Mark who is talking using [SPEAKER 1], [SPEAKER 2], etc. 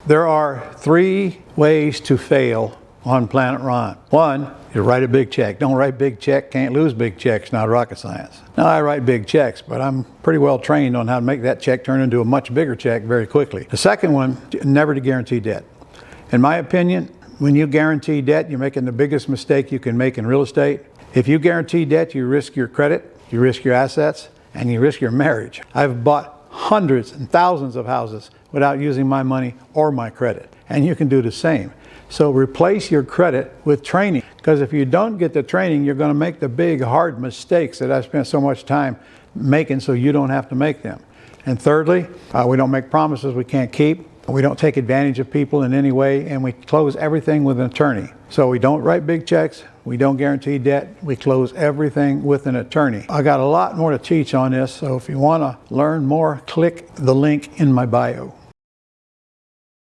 [SPEAKER 1] There are 3 ways to fail on Planet Ron. 1, you write a big check. Don't write big check, can't lose big checks, not rocket science. Now I write big checks, but I'm pretty well trained on how to make that check turn into a much bigger check very quickly. The second one, never to guarantee debt. In my opinion, when you guarantee debt, you're making the biggest mistake you can make in real estate. If you guarantee debt, you risk your credit, you risk your assets, and you risk your marriage. I've bought hundreds and thousands of houses without using my money or my credit, and you can do the same. So replace your credit with training, because if you don't get the training, you're going to make the big hard mistakes that I've spent so much time making so you don't have to make them. And thirdly, we don't make promises we can't keep. We don't take advantage of people in any way, and we close everything with an attorney. So we don't write big checks, we don't guarantee debt, we close everything with an attorney. I got a lot more to teach on this, so if you want to learn more, click the link in my bio.